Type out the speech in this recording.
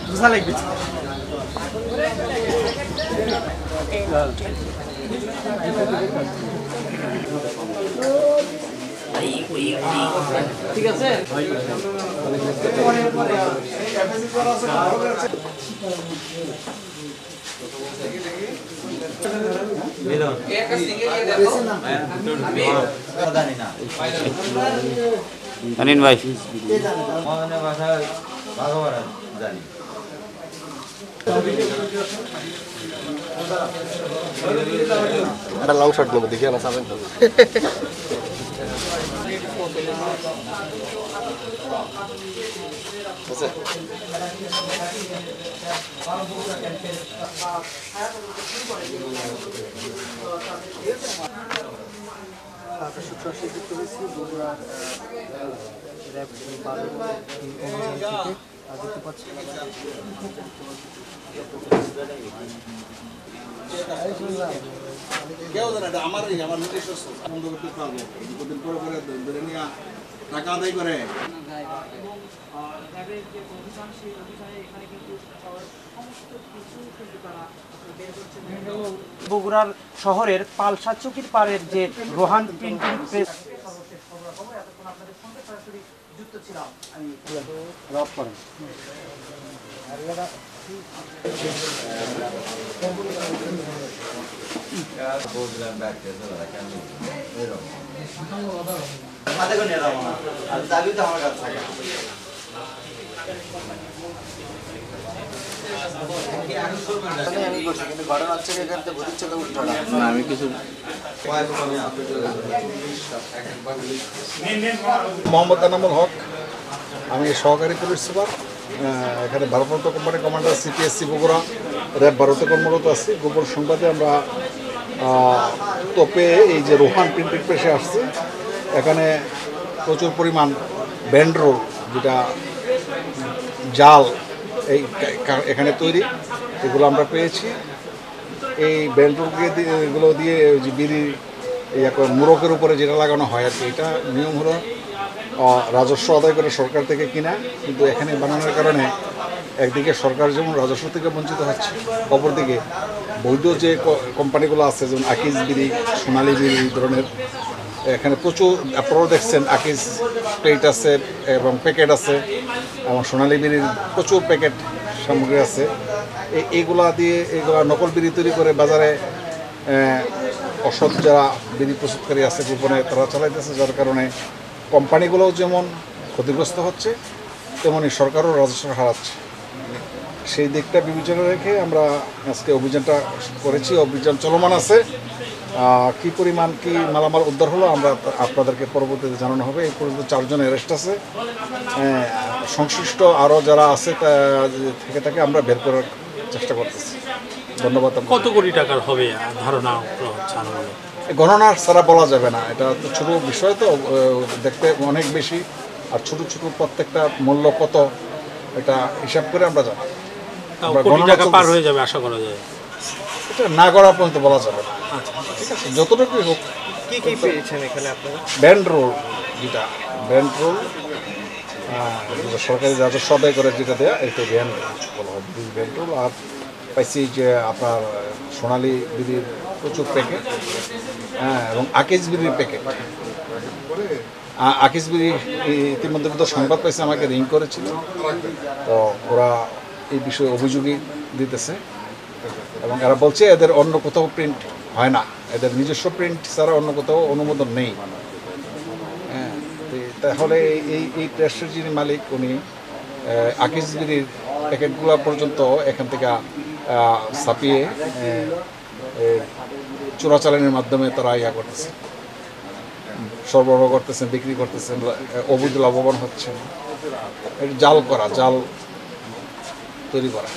বুঝা লাগবে ঠিক আছে জানেন ভাই জানি একটা লং শট নেবো দেখি না সাবেন তো দেখতে পাচ্ছি কেউ জানে এটা আমার নিজস্ব বন্ধ করতে পারবো দুদিন পরে পরে ধরে নিয়ে টাকা আদায় করে বগুড়ার শহরের পালসা চৌকির পাড়ের যে রোহান প্রিন্টিং প্রেস আমি কিছু মোহাম্মদ এনামুল হক আমি সহকারী পুলিশ সুপার এখানে ভারপ্রাপ্ত company commander CPSC Bogura RAB ভারতে কর্মরত আছি। গোপন সংবাদে আমরা তোপে এই যে রোহান প্রিন্টিং প্রেসে আসছি, এখানে প্রচুর পরিমাণ ব্যান্ডরোল যেটা জাল এই এখানে তৈরি, এগুলো আমরা পেয়েছি। এই ব্যান্ডরোলগুলো দিয়ে যে বিড়ি মোড়কের উপরে যেটা লাগানো হয় আর কি, এটা নিয়ম হলো রাজস্ব আদায় করে সরকার থেকে কিনা, কিন্তু এখানে বানানোর কারণে একদিকে সরকার যেমন রাজস্ব থেকে বঞ্চিত হচ্ছে, অপরদিকে বৈধ যে কোম্পানিগুলো আছে যেমন আকিজ বিড়ি, সোনালী বিড়ি, এই ধরনের এখানে প্রচুর আপনারাও দেখছেন আকিজ প্লেট আছে এবং প্যাকেট আছে এবং সোনালী বিড়ির প্রচুর প্যাকেট সামগ্রী আছে। এইগুলা দিয়ে এইগুলা নকল বিড়ি তৈরি করে বাজারে অসৎ যারা বিড়ি প্রস্তুতকারী আছে গোপনে তারা চালাইতেছে, যার কারণে কোম্পানিগুলোও যেমন ক্ষতিগ্রস্ত হচ্ছে তেমনি সরকারও রাজস্ব হারাচ্ছে। সেই দিকটা বিবেচনা রেখে আমরা আজকে অভিযানটা করেছি, অভিযান চলমান আছে। কি পরিমাণ কি মালামাল উদ্ধার হলো আমরা আপনাদেরকে পরবর্তীতে জানানো হবে। এই পর্যন্ত 4 জন অ্যারেস্ট আছে, সংশ্লিষ্ট আরও যারা আছে থেকে তাকে আমরা বের করার চেষ্টা করতেছি। ধন্যবাদ। কত কোটি টাকার হবে ধারণা? গণনা ছাড়া বলা যাবে না, এটা তো ছোটো বিষয়, তো দেখতে অনেক বেশি, আর ছোট ছোট প্রত্যেকটা মূল্য কত এটা হিসাব করে আমরা জানি। পার হয়ে যাবে আশা করা যায়, এটা না করা পর্যন্ত বলা যাবে না। ঠিক আছে, যতটুকুই হোক। কি কি পেয়েছেন এখানে আপনারা? ব্যান্ডরোল, যেটা ব্যান্ডরোল সরকারি রাজস্ব আদায় করে যেটা দেয়া, এটা ব্যান্ডরোল। আর পাইছি যে আপনার সোনালী বিড়ির প্রচুর প্যাকেট, এবং আকিজ বিড়ির প্যাকেট। আকিজ বিড়ি ইতিমধ্যে তো সংবাদ পাইছে, আমাকে রিং করেছিল, তো ওরা এই বিষয়ে অভিযোগই দিতেছে এবং এরা বলছে এদের অন্য কোথাও প্রিন্ট হয় না, এদের নিজস্ব প্রিন্ট ছাড়া অন্য কোথাও অনুমোদন নেই। হ্যাঁ, তাহলে এই প্রেসের যিনি মালিক উনি আকিজ বিড়ির প্যাকেটগুলো পর্যন্ত এখান থেকে ছাপিয়ে চোরাচালানের মাধ্যমে তারা করতেছে, সরবরাহ করতেছেন, বিক্রি করতেছেন, অবৈধ লাভবান হচ্ছে। জাল করা, জাল তৈরি করা।